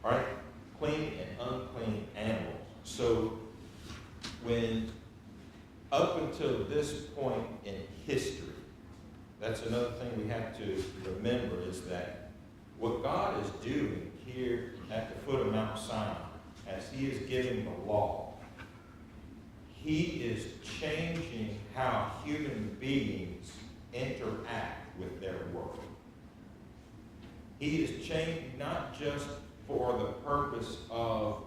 All right? Clean and unclean animals. So when up until this point in history, that's another thing we have to remember is that what God is doing here at the foot of Mount Sinai, as he is giving the law, he is changing how human beings interact with their world. He is changing not just for the purpose of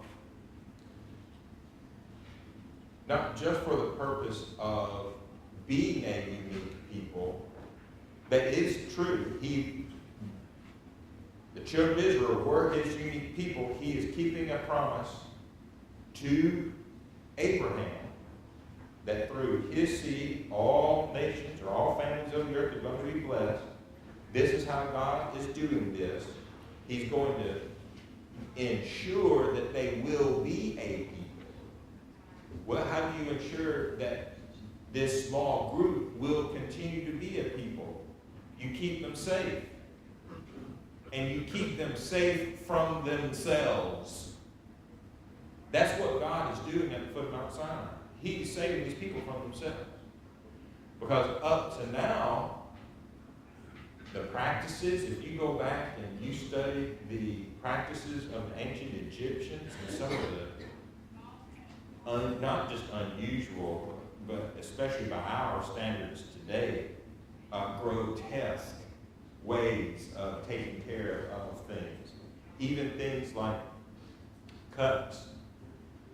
being a unique people. That is true. The children of Israel were his unique people. He is keeping a promise to Abraham that through his seed, all nations or all families of the earth are going to be blessed. This is how God is doing this. He's going to ensure that they will be a people. Well, how do you ensure that this small group will continue to be a people? You keep them safe. And you keep them safe from themselves. That's what God is doing at the foot of Mount Sinai. He's saving these people from themselves. Because up to now, the practices, if you go back and you study the practices of the ancient Egyptians and some of the, not just unusual, but especially by our standards today, grotesque ways of taking care of things. Even things like cuts.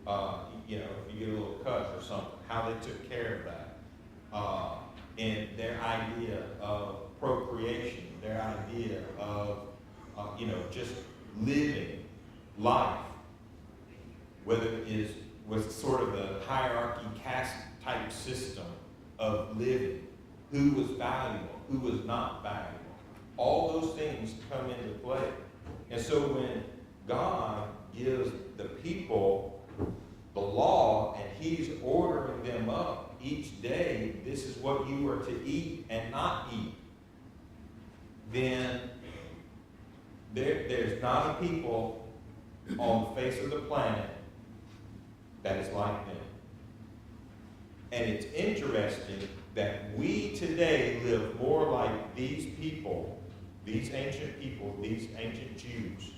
If you get a little cut or something, how they took care of that. And their idea of procreation, their idea of, just living life, whether it was sort of the hierarchy caste type system of living, who was valuable, who was not valuable. All those things come into play. And so when God gives the people the law and he's ordering them up each day, this is what you are to eat and not eat, then there's not a people on the face of the planet that is like them. And it's interesting that we today live more like these people, these ancient Jews,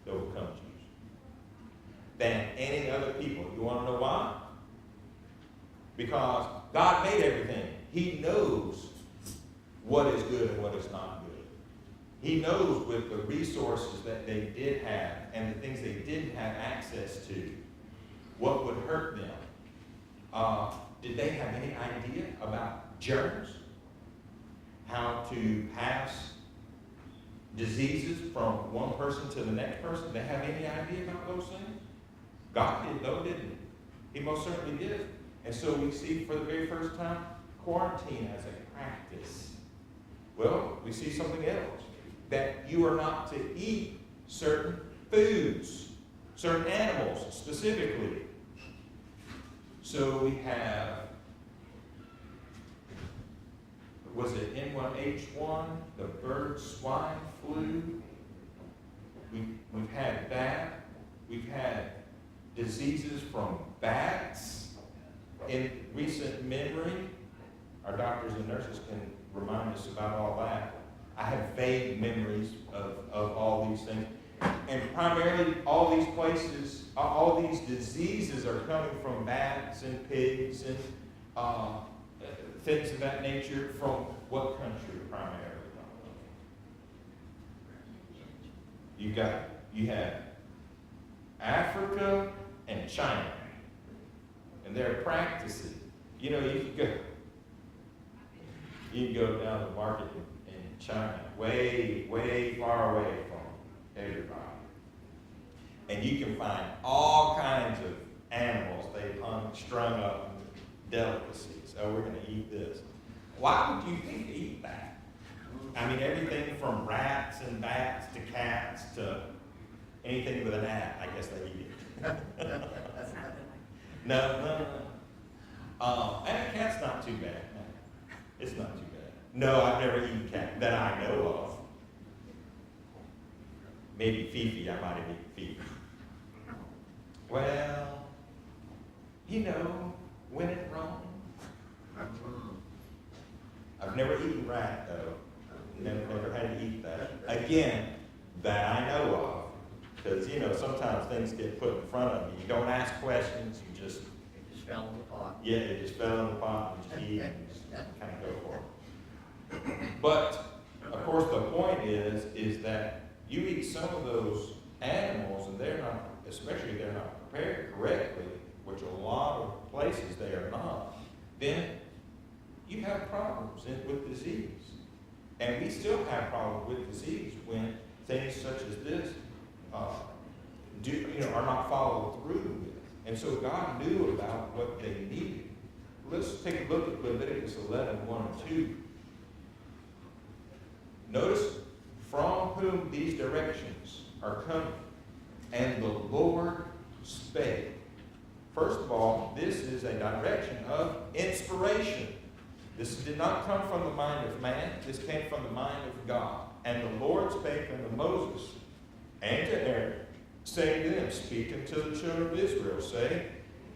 that will come Jews, than any other people. You want to know why? Because God made everything. He knows what is good and what is not good. He knows with the resources that they did have and the things they didn't have access to, what would hurt them. Did they have any idea about germs? How to pass diseases from one person to the next person? Did they have any idea about those things? God did, though, didn't he? He most certainly did. And so we see for the very first time quarantine as a practice. Well, we see something else. That you are not to eat certain foods, certain animals specifically. So we have, was it N1H1, the bird swine flu? We've had that. We've had diseases from bats in recent memory. Our doctors and nurses can remind us about all that. I have vague memories of all these things. And primarily all these places, all these diseases are coming from bats and pigs and things of that nature. From what country primarily? You have Africa and China. And their practices. You can go down the market in China, way, way far away from everybody. And you can find all kinds of animals they've strung up delicacies. Oh, we're going to eat this. Why would you think to eat that? I mean, everything from rats and bats to cats to anything with an at, I guess they eat it. No. And a cat's not too bad. It's not too bad. No, I've never eaten cat that I know of. maybe Fifi, I might have eaten Fifi. Well, you know, when in Rome. I've never eaten rat, though. Never had to eat that. Again, that I know of. Because, you know, sometimes things get put in front of you. You don't ask questions, you just... It just fell in the pot. Yeah, it just fell in the pot and just eat and just kind of go for it. But, of course, the point is that you eat some of those animals and they're not, especially if they're not prepared correctly, which a lot of places they are not, then you have problems with disease. And we still have problems with disease when things such as this are not followed through with. And so God knew about what they needed. Let's take a look at Leviticus 11, 1 and 2. Notice from whom these directions are coming. And the Lord spake. First of all, this is a direction of inspiration. This did not come from the mind of man. This came from the mind of God. And the Lord spake unto Moses and to Aaron, saying to them, speak unto the children of Israel, saying,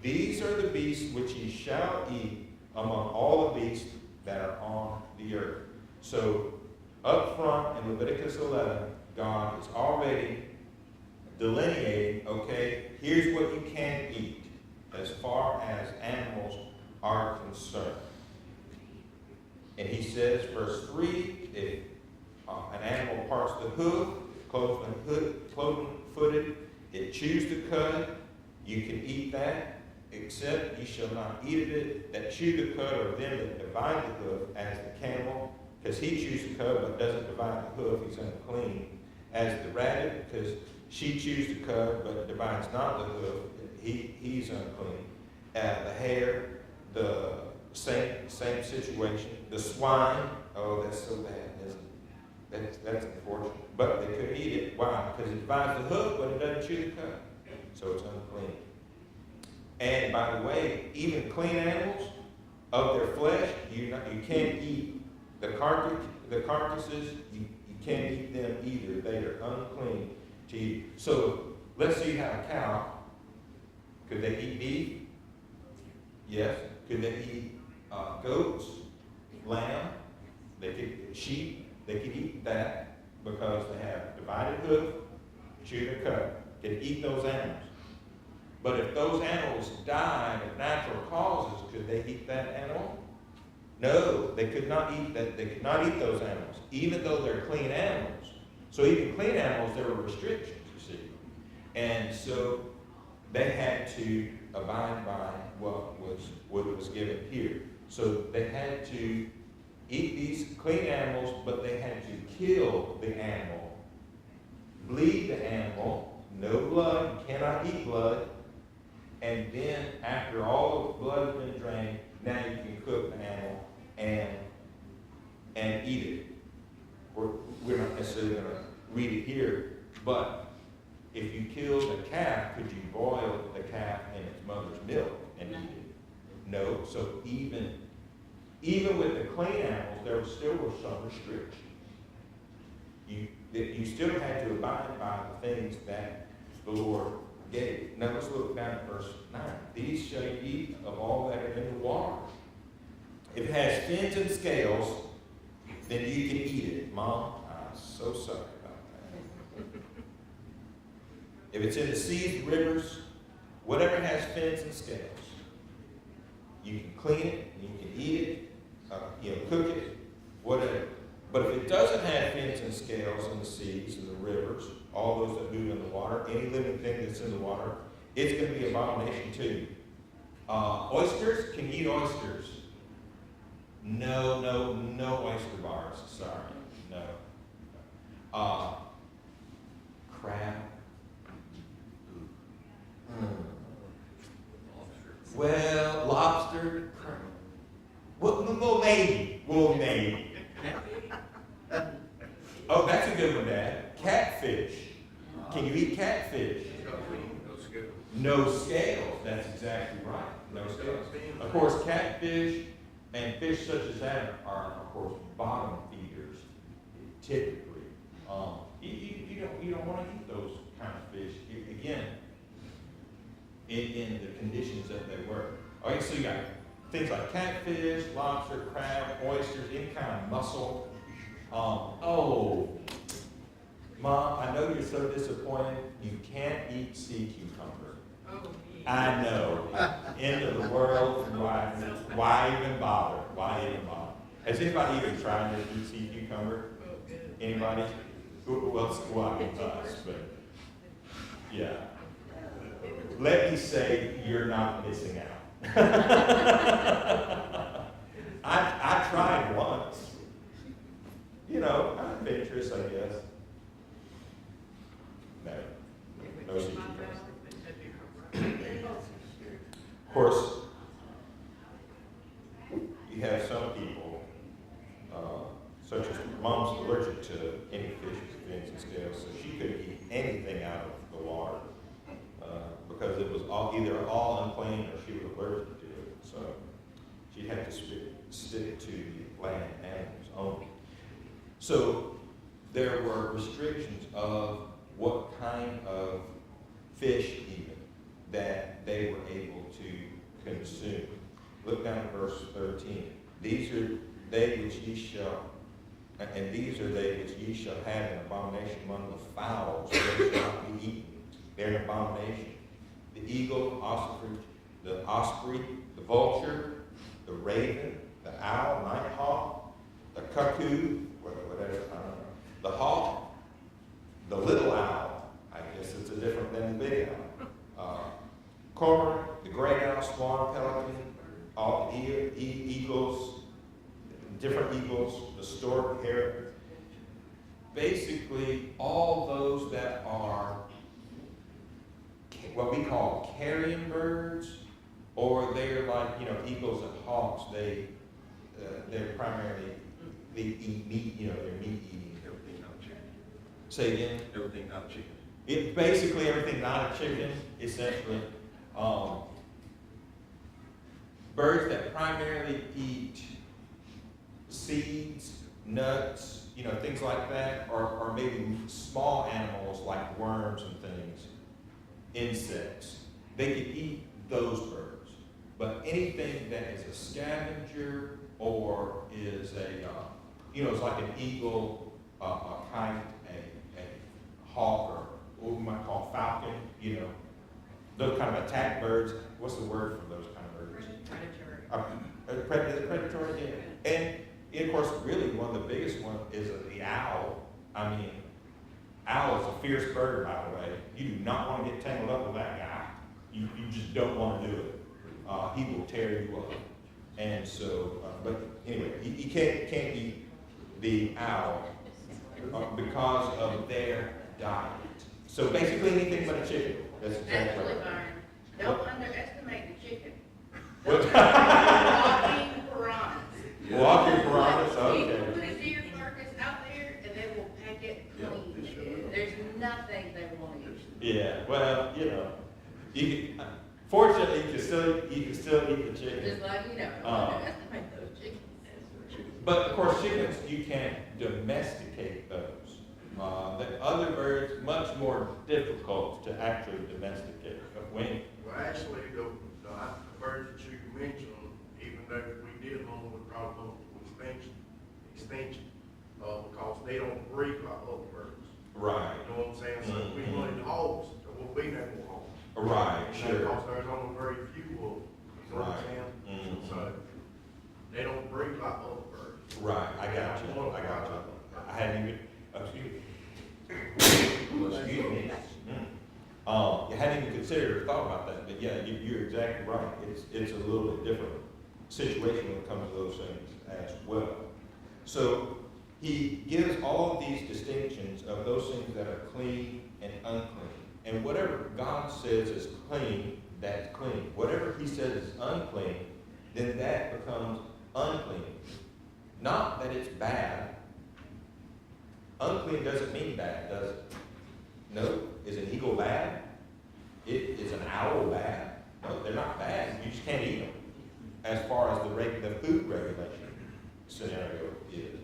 these are the beasts which ye shall eat among all the beasts that are on the earth. So, up front in Leviticus 11, God is already delineating, okay, here's what you can eat as far as animals are concerned. And he says, verse 3, if an animal parts the hoof, cloven-footed, it chews the cud, you can eat that, except ye shall not eat of it. That chew the cud are them that divide the hoof, as the camel, because he chews the cud but doesn't divide the hoof, he's unclean. As the rabbit, because she chews the cud but divides not the hoof, he's unclean. The hare, the same situation. The swine, oh, that's so bad, isn't it? That's unfortunate. But they couldn't eat it. Why? Because it divides the hoof, but it doesn't chew the cud. So it's unclean. And by the way, even clean animals, of their flesh, you can't eat the carcasses, you can't eat them either. They are unclean to eat. So let's say you have a cow. Could they eat beef? Yes. Could they eat goats, lamb? They could sheep. They could eat that because they have divided hoof, chew the cud. Could eat those animals. But if those animals died of natural causes, could they eat that animal? No, they could not eat that. They could not eat those animals, even though they're clean animals. So even clean animals, there were restrictions, you see. And so they had to abide by what was given here. So they had to eat these clean animals, but they had to kill the animal, bleed the animal, no blood, you cannot eat blood. And then after all the blood has been drained, now you can cook the animal and eat it. We're not necessarily going to read it here, but if you killed a calf, could you boil the calf in its mother's milk and eat it? No. So even with the clean animals, there still were some restrictions. You still had to abide by the things that the Lord gave. Now let's look down at verse 9. These shall you eat of all that are in the water. If it has fins and scales, then you can eat it. Mom, I'm so sorry about that. If it's in the seas, rivers, whatever has fins and scales, you can clean it, you can eat it, cook it, whatever. But if it doesn't have fins and scales in the seas and the rivers, all those that move in the water, any living thing that's in the water, it's going to be an abomination to you. Oysters, can you eat oysters? No oyster bars, sorry, no. Crab. Well, lobster. Well, maybe. Oh, that's a good one, Dad. Catfish. Can you eat catfish? No scales. That's exactly right. No scales. Of course, catfish and fish such as that are, of course, bottom feeders, typically. You don't you don't want to eat those kind of fish, again, in the conditions that they were. Okay, so you got things like catfish, lobster, crab, oysters, any kind of mussel. Oh, Mom, I know you're so disappointed. You can't eat sea cucumber. I know. End of the world. Why even bother? Why even bother? Has anybody even tried to eat sea cucumber? Anybody? Well, I mean us, but yeah. Let me say you're not missing out. I tried once. You know, I'm adventurous, I guess. No. No sea cucumber. Of course, you have some people, such as Mom's allergic to any fish with fins and scales, so she couldn't eat anything out of the water because it was either all unclean or she was allergic to it. So she'd have to stick to the land animals only. So there were restrictions of what kind of fish even that they were able to consume. Look down at verse 13. These are they which ye shall, and these are they which ye shall have an abomination among the fowls, they shall not be eaten. They're an abomination. The eagle, the osprey, the vulture, the raven, the owl, nighthawk, the cuckoo, whatever, the hawk, the little owl. I guess it's a different than the big owl. Cormorant, the great owl, swan, pelican, all eagles, different eagles, the stork, parrot. Basically, all those that are what we call carrion birds, or they're like, eagles and hawks. They're primarily, they eat meat. They're meat eating. Everything not chicken. Say again. Everything not chicken. It basically everything not a chicken, essentially. Birds that primarily eat seeds, nuts, things like that, or maybe small animals like worms and things, insects. They can eat those birds. But anything that is a scavenger or is it's like an eagle, a kite, a hawk, or what we might call falcon, those kind of attack birds. What's the word for those kind of birds? Predatory, yeah. And of course, really one of the biggest ones is the owl. I mean, owl is a fierce bird, by the way. You do not want to get tangled up with that guy. You just don't want to do it. He will tear you up. And so, but anyway, you can't eat the owl because of their diet. So basically anything but a chicken. That's exactly Actually, right. Byron, don't underestimate the chicken. What? Walking piranhas. Walking piranhas, You can okay. put a deer carcass out there and they will pack it clean. There's nothing they won't eat. Yeah, well, fortunately, you can still eat the chicken. Just like, underestimate those chickens. But of course, chickens, you can't domesticate those. The other birds, much more difficult to actually domesticate. When Well, actually, the birds that you mentioned, even though we did them, we brought them to extinction, because they don't breed like other birds. right, You know what I'm saying? So if we wanted hogs, there won't be no more hogs. right, sure, Because there's only very few of them. You know what I'm saying? Mhm. So they don't breed like other birds. right. I got you. I hadn't even. Excuse me. You hadn't even considered or thought about that, but yeah, you're exactly right. It's a little bit different situation when it comes to those things as well. So he gives all of these distinctions of those things that are clean and unclean. And whatever God says is clean, that's clean. Whatever he says is unclean, then that becomes unclean. Not that it's bad. Unclean doesn't mean bad, does it? No. Is an eagle bad? Is an owl bad? No, they're not bad. You just can't eat them. As far as the food regulation scenario is.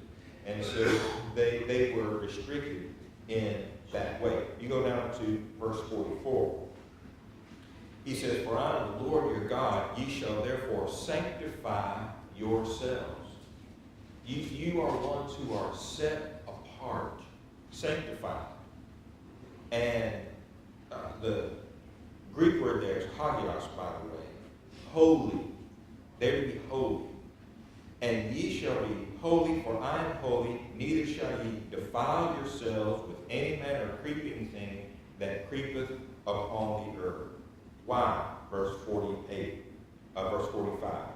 And so they were restricted in that way. You go down to verse 44. He says, "For I am the Lord your God, ye shall therefore sanctify yourselves." You are ones who are set apart, sanctified. And the Greek word there is hagios, by the way. Holy. They're to be holy. "And ye shall be holy, for I am holy, neither shall ye defile yourselves with any manner of creeping thing that creepeth upon the earth." Why? Verse 45.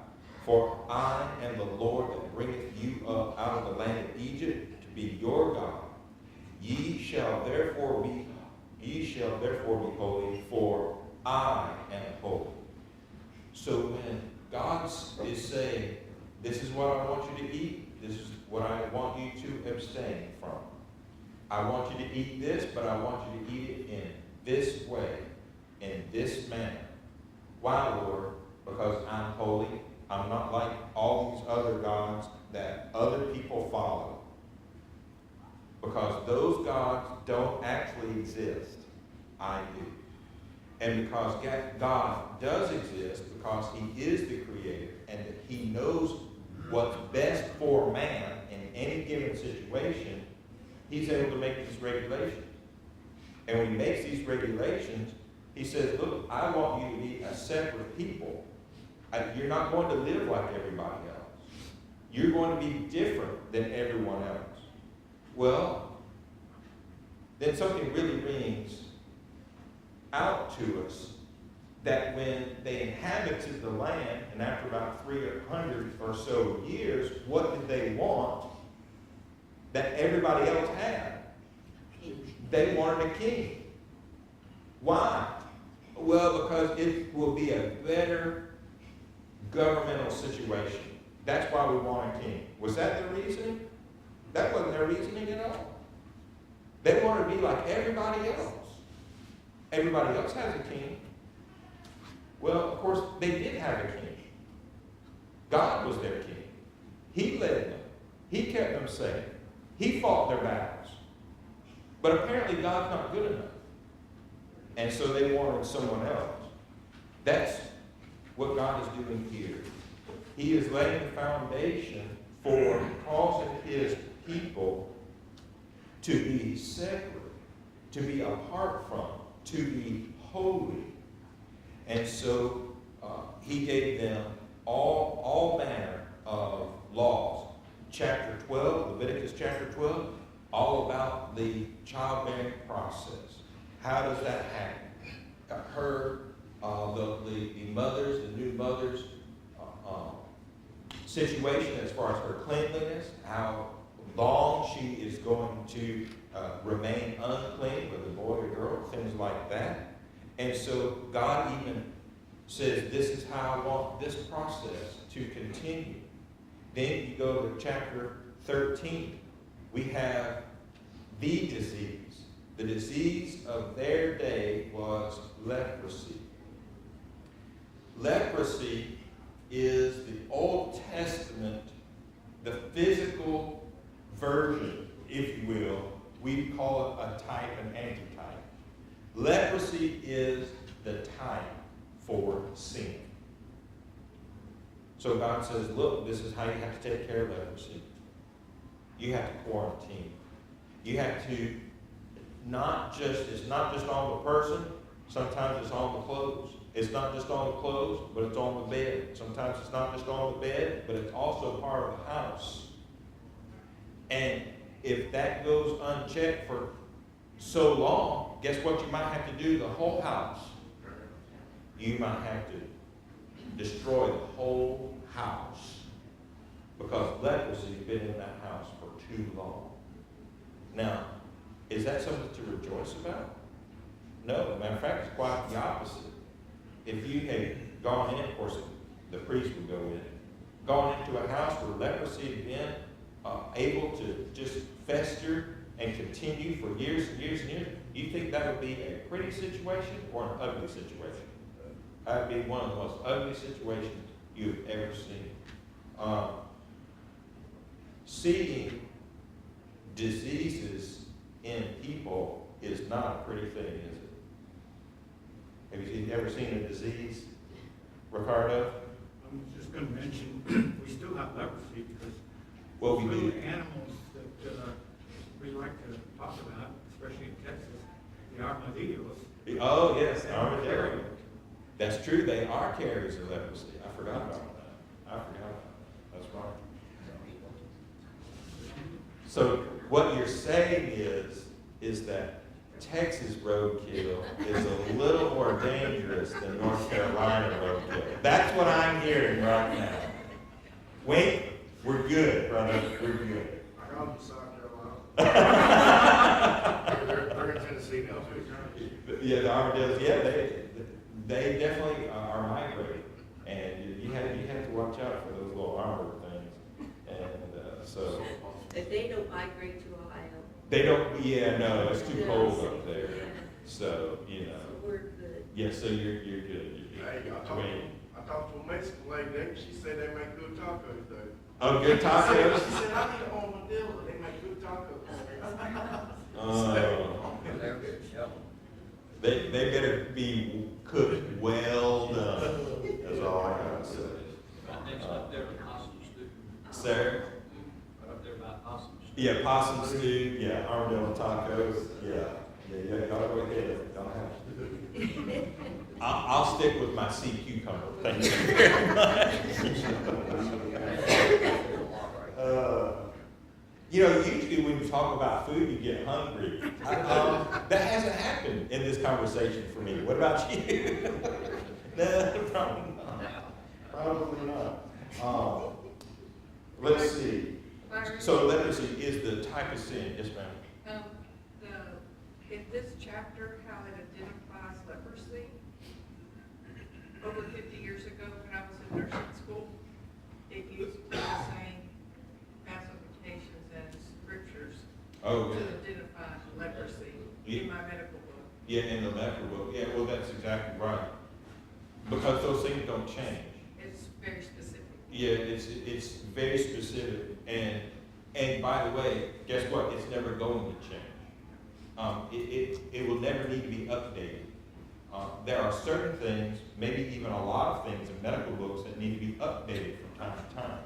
"For I am the Lord that bringeth you up out of the land of Egypt to be your God. Ye shall therefore be holy, for I am holy." So when God is saying, "This is what I want you to eat, this is what I want you to abstain from. I want you to eat this, but I want you to eat it in this way, in this manner." Why, Lord? Because I'm holy. I'm not like all these other gods that other people follow. Because those gods don't actually exist. I do. And because God does exist, because he is the creator, and that he knows what's best for man in any given situation, he's able to make these regulations. And when he makes these regulations, he says, "Look, I want you to be a separate people. You're not going to live like everybody else. You're going to be different than everyone else." Well, then something really rings out to us, that when they inhabited the land, and after about 300 or so years, what did they want that everybody else had? They wanted a king. Why? Well, because it will be a better governmental situation. That's why we want a king. Was that their reasoning? That wasn't their reasoning at all. They wanted to be like everybody else. Everybody else has a king. Well, of course, they did have a king. God was their king. He led them. He kept them safe. He fought their battles. But apparently God's not good enough. And so they wanted someone else. That's what God is doing here. He is laying the foundation for causing his people to be separate, to be apart from, to be holy. And so he gave them all manner of laws. Chapter 12, Leviticus chapter 12, all about the childbearing process. How does that happen? The mothers, the new mothers' situation as far as her cleanliness, how long she is going to remain unclean, whether boy or girl, things like that. And so God even says, this is how I want this process to continue. Then you go to chapter 13. We have the disease. The disease of their day was leprosy. Leprosy is the Old Testament, the physical version, if you will. We call it a type and antitype. Leprosy is the type for sin. So God says, look, this is how you have to take care of leprosy. You have to quarantine. You have to it's not just on the person, sometimes it's on the clothes. It's not just on the clothes, but it's on the bed. Sometimes it's not just on the bed, but it's also part of the house. And if that goes unchecked for so long, guess what you might have to do? The whole house. You might have to destroy the whole house because leprosy has been in that house for too long. Now, is that something to rejoice about? No. Matter of fact, it's quite the opposite. If you had gone in, of course, the priest would go in, gone into a house where leprosy had been able to just fester and continue for years and years and years, you think that would be a pretty situation or an ugly situation? That would be one of the most ugly situations you've ever seen. Seeing diseases in people is not a pretty thing, is it? Have you ever seen a disease, Ricardo? I'm just gonna mention, we still have leprosy because Well, we two do. animals that we like to talk about, especially in Texas, the armadillos. Oh, yes, armadillo. That's true, they are carriers of leprosy. I forgot about that. I forgot about that. That's right. So what you're saying is that Texas roadkill is a little more dangerous than North Carolina roadkill. That's what I'm hearing right now. Wink, we're good, brother, we're good. I got them in South Carolina. They're in Tennessee now too. Yeah, the armadillos, yeah, they definitely are migrating. And you have to watch out for those little armored things. And so, If they don't migrate to Ohio. they don't, yeah, no, it's too cold Yeah. up there. Yeah. So, you So know, we're good. yeah, so you're good. Hey, I talked to a Mexican lady, she said they make good tacos though. Oh, good She tacos? said, I need armadillo, they make good tacos. They better be cooked well done, that's all I gotta say. Next up there, possum stew. Sir? Up there by possum stew. Yeah, possum stew, yeah, armadillo tacos, yeah, y'all go ahead, y'all have. I'll stick with my sea cucumber, thank you very much. You know, usually when you talk about food, you get hungry. That hasn't happened in this conversation for me. What about you? No, probably not. Probably not. Let's see. Byron, So leprosy is the type of sin, yes ma'am? in this chapter, how it identifies leprosy, over 50 years ago, when I was in nursing school, it used the same classifications as scriptures Oh, to yeah. identify leprosy Yeah. in my medical book. Yeah, in the leper book, yeah, well, that's exactly right. Because those things don't change. It's very specific. Yeah, it's very specific, and by the way, guess what? It's never going to change. It will never need to be updated. There are certain things, maybe even a lot of things in medical books that need to be updated from time to time.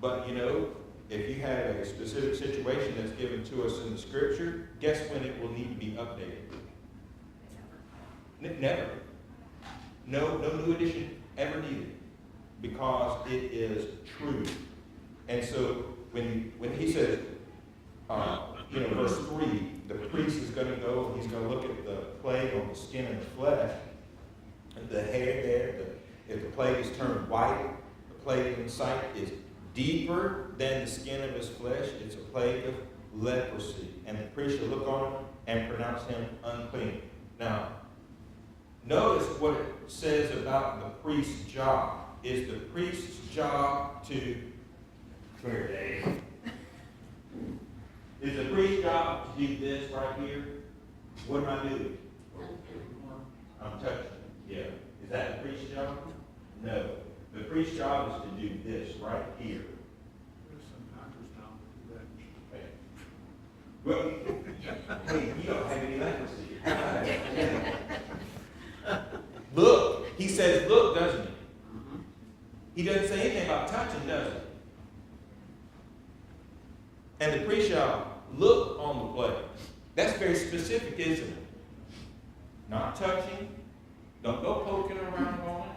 But you know, if you have a specific situation that's given to us in the scripture, guess when it will need to be updated? Never. No new edition ever needed, because it is true. And so when he says, verse 3, the priest is going to go, he's going to look at the plague on the skin and the flesh, and the hair there, if the plague is turned white, the plague in sight is deeper than the skin of his flesh, it's a plague of leprosy. And the priest shall look on him and pronounce him unclean. Now, notice what it says about the priest's job. Is the priest's job to, come here, Dave. Is the priest's job to do this right here? What am I doing? I'm touching. Yeah. Is that the priest's job? No. The priest's job is to do this right here. There's some doctors now Well, that hey, you don't have any leprosy. Look, he says look, doesn't he? He doesn't say anything about touching, does he? And the priest shall look on the plague. That's very specific, isn't it? Not touching. Don't go poking around on it.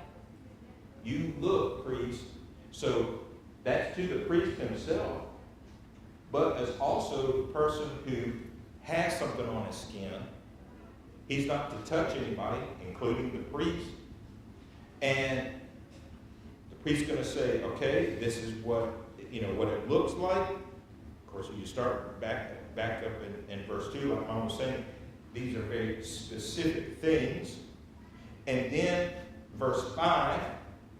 You look, priest. So that's to the priest himself, but as also the person who has something on his skin. He's not to touch anybody, including the priest. And the priest's going to say, okay, this is what it looks like. Of course, when you start back up in verse 2, like Mom was saying, these are very specific things. And then verse 5,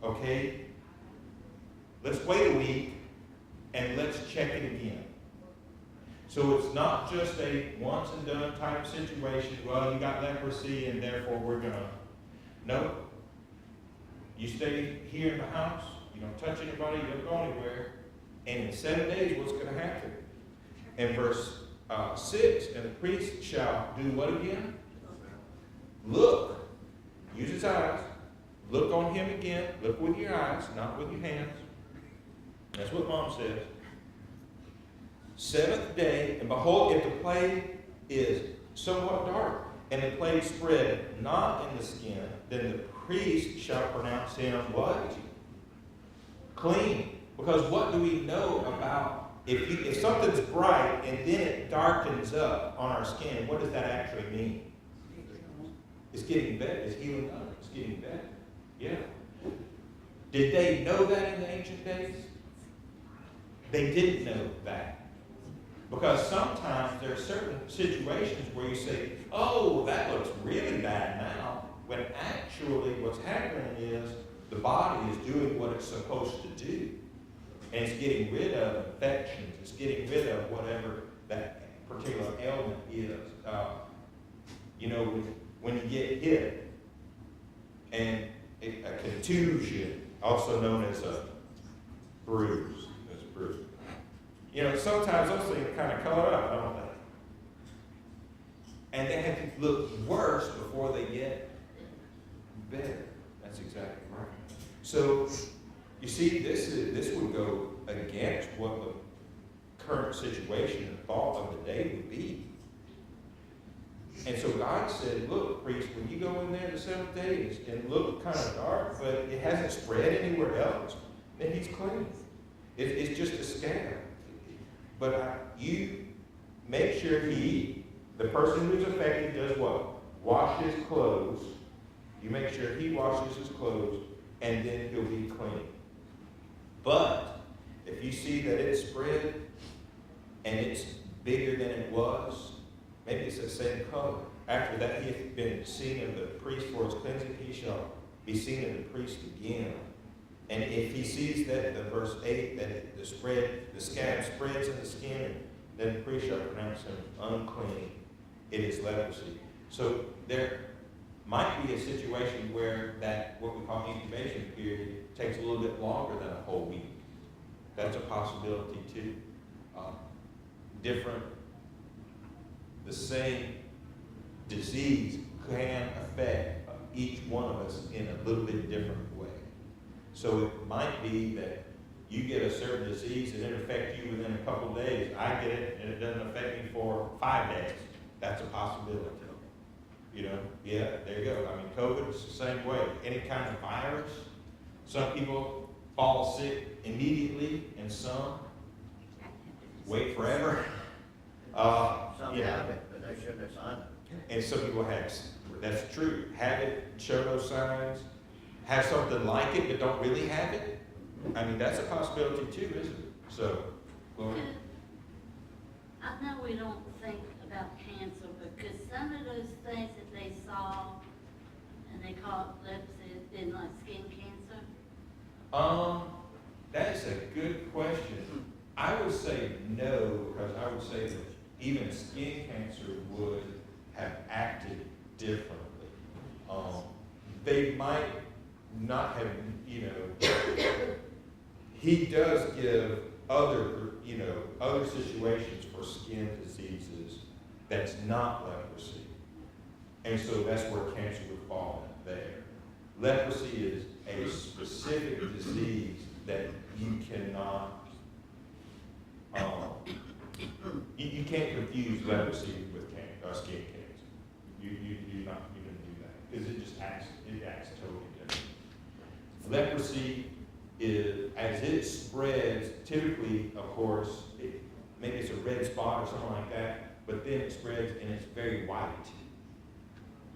okay, let's wait a week and let's check it again. So it's not just a once and done type situation. Well, you got leprosy and therefore we're going to. No. You stay here in the house. You don't touch anybody. You don't go anywhere. And in 7 days, what's going to happen? In verse 6, and the priest shall do what again? Look. Use his eyes. Look on him again. Look with your eyes, not with your hands. That's what Mom says. 7th day, and behold, if the plague is somewhat dark, and the plague spread not in the skin, then the priest shall pronounce him what? Clean. Because what do we know about, if something's bright and then it darkens up on our skin, what does that actually mean? It's getting better. It's healing up. It's getting better. Yeah. Did they know that in the ancient days? They didn't know that. Because sometimes there are certain situations where you say, oh, that looks really bad now, when actually what's happening is the body is doing what it's supposed to do. And it's getting rid of infections. It's getting rid of whatever that particular ailment is. When you get hit, and a contusion, also known as a bruise. Sometimes those things kind of color up, don't they? And they have to look worse before they get better. That's exactly right. So, you see, this would go against what the current situation and thought of the day would be. And so God said, look, priest, when you go in there the 7th day and look kind of dark, but it hasn't spread anywhere else, then he's clean. It's just a scab. But you make sure the person who's affected does what? Wash his clothes. You make sure he washes his clothes, and then he'll be clean. But if you see that it's spread and it's bigger than it was, maybe it's the same color. After that he hath been seen of the priest for his cleansing, he shall be seen of the priest again. And if he sees that, the verse 8, that the scab spreads in the skin, then the priest shall pronounce him unclean. It is leprosy. So there might be a situation where that, what we call incubation period, takes a little bit longer than a whole week. That's a possibility too. The same disease can affect each one of us in a little bit different way. So it might be that you get a certain disease and it affects you within a couple of days. I get it and it doesn't affect me for 5 days. That's a possibility. Yeah, there you go. I mean, COVID is the same way. Any kind of virus, some people fall sick immediately and some wait forever. Some have it, but they shouldn't have signed it. And some people have, that's true, have it, show those signs, have something like it, but don't really have it. I mean, that's a possibility too, isn't it? So, Lord. I know we don't think about cancer, but could some of those things that they saw, and they call it leprosy, been like skin cancer? That is a good question. I would say no, because I would say that even skin cancer would have acted differently. They might not have, he does give other situations for skin diseases that's not leprosy. And so that's where cancer would fall in there. Leprosy is a specific disease that you cannot, you can't confuse leprosy with skin cancer. You do not even do that because it acts totally different. Leprosy is, as it spreads, typically, of course, maybe it's a red spot or something like that, but then it spreads and it's very white.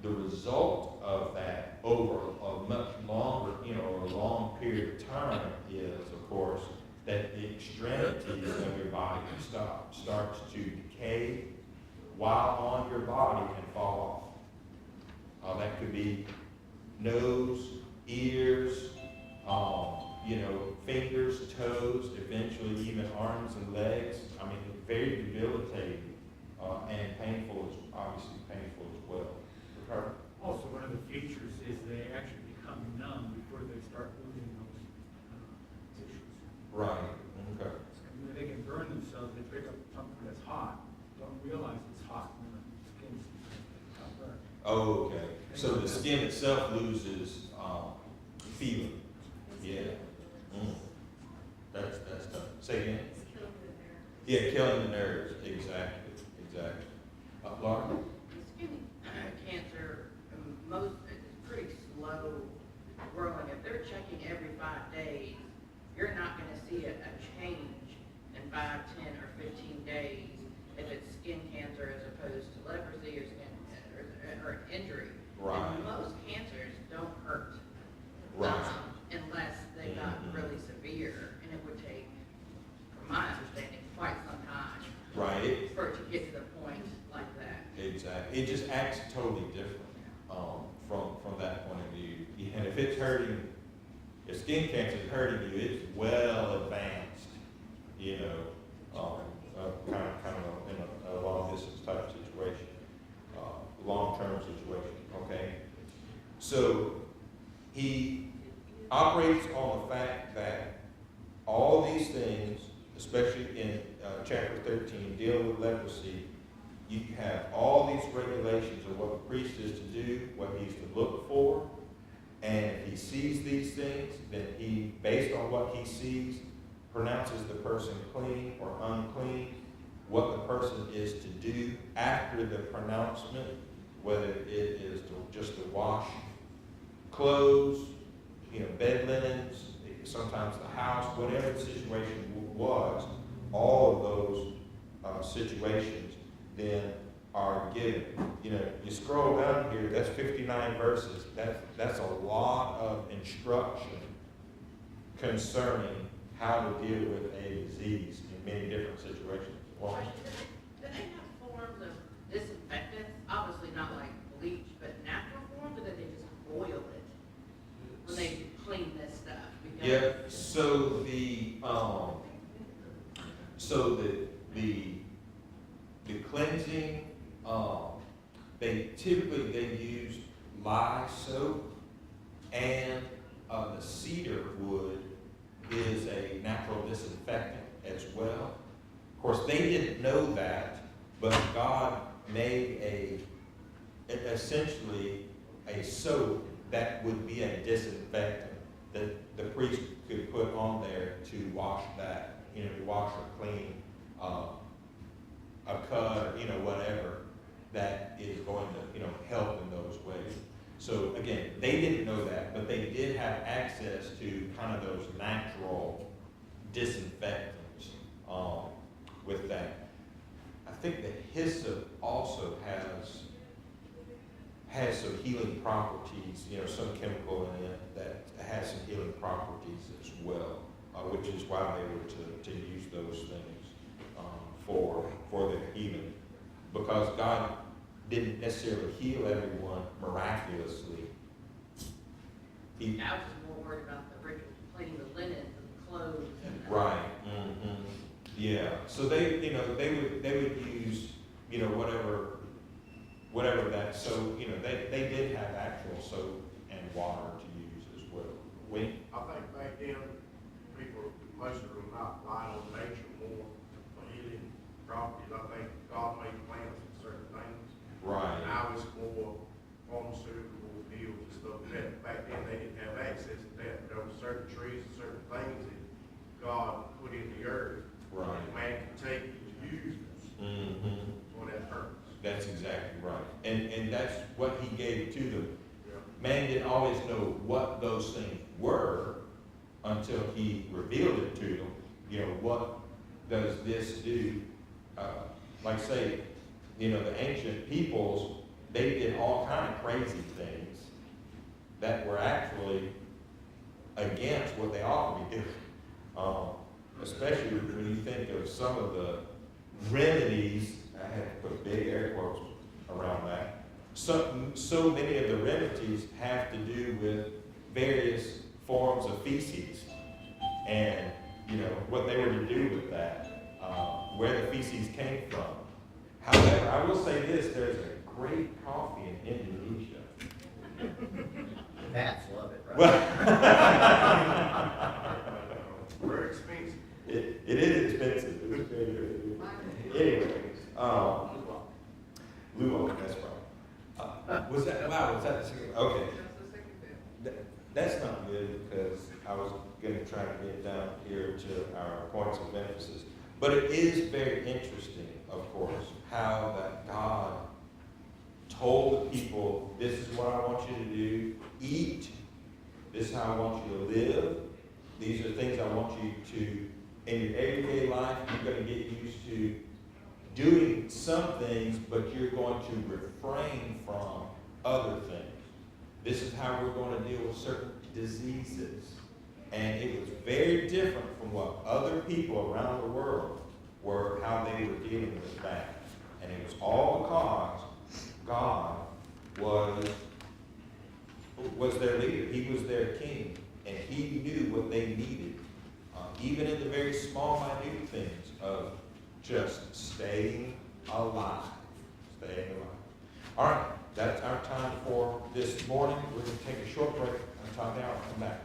The result of that over a much longer, or a long period of time is, of course, that the extremities of your body starts to decay while on your body and fall off. That could be nose, ears, fingers, toes, eventually even arms and legs. I mean, very debilitating and painful, obviously painful as well. Ricardo? Also, one of the features is they actually become numb before they start losing those tissues. Right, okay. They can burn themselves, they pick up something that's hot, don't Oh, okay. So the skin itself loses, feeling. Yeah. Mm. That's tough. Say again? Yeah, killing the nerves. Exactly. Laura? Skin cancer, it's pretty slow growing. If they're checking every 5 days, you're not gonna see a change in 5, 10, or 15 days if it's skin cancer as opposed to leprosy or injury. Right. And most cancers don't hurt. Right. Unless they got really severe, and it would take, from my understanding, quite some time. Right. For it to get to the point like that. Exactly. It just acts totally different from that point of view. And if it's hurting, if skin cancer is hurting you, it's well advanced, you know, kind of in a long distance type situation, long-term situation, okay? So he operates on the fact that all these things, especially in chapter 13, dealing with leprosy, you have all these regulations of what the priest is to do, what he's to look for, and if he sees these things, then he, based on what he sees, pronounces the person clean or unclean, what the person is to do after the pronouncement, whether it is just to wash clothes, you know, bed linens, sometimes the house, whatever the situation was, all of those situations then are given. You know, you scroll down here, that's 59 verses. That's a lot of instruction concerning how to deal with a disease in many different situations. Well, Do they have forms of disinfectants? Obviously not like bleach, but natural forms, or do they just boil it when they clean this stuff? Because yeah, so the cleansing, they typically use lye soap, and the cedar wood is a natural disinfectant as well. Of course, they didn't know that, but God made essentially a soap that would be a disinfectant that the priest could put on there to wash that, you know, to wash or clean a cut or, you know, whatever that is going to, you know, help in those ways. So again, they didn't know that, but they did have access to kind of those natural disinfectants with that. I think the hyssop also has some healing properties, you know, some chemical in it that has some healing properties as well, which is why they were to use those things for their healing, because God didn't necessarily heal everyone miraculously. I was just more worried about the ritual, cleaning the linens and the clothes. And Right. Mm-hmm. Yeah. So they, you know, they would use, you know, whatever that soap, you know, they did have actual soap and water to use as well. I think back then, people, most of them not relying on nature more for healing properties. I think God made plants for certain things. Right. Now it's more pharmaceutical deals and stuff like that. Back then, they didn't have access to that. There were certain trees and certain things that God put in the earth. Right. And man can take and use Mm-hmm. for that purpose. That's exactly right. And that's what he gave to them. Yeah. Man didn't always know what those things were until he revealed it to them. You know, what does this do? Like say, you know, the ancient peoples, they did all kind of crazy things that were actually against what they ought to be doing. Especially when you think of some of the remedies, I had to put big air quotes around that. So many of the remedies have to do with various forms of feces, and you know what they were to do with that, where the feces came from. However, I will say this: there's a great coffee in Indonesia. Cats love it, right? Very expensive. It is expensive. It's very, very good. Anyway, Luwak, that's right. Was that, wow, was that, okay. That's the second bill. That's not good, because I was gonna try to get down here to our points of emphasis. But it is very interesting, of course, how that God told the people, this is what I want you to do, eat, this is how I want you to live, these are things I want you to, in your everyday life, you're gonna get used to doing some things, but you're going to refrain from other things. This is how we're going to deal with certain diseases. And it was very different from what other people around the world were, how they were dealing with that. And it was all because God was their leader. He was their king. And he knew what they needed. Even in the very small, minute things of just staying alive. Staying alive. All right, that's our time for this morning. We're going to take a short break. I'm talking now. I'll come back.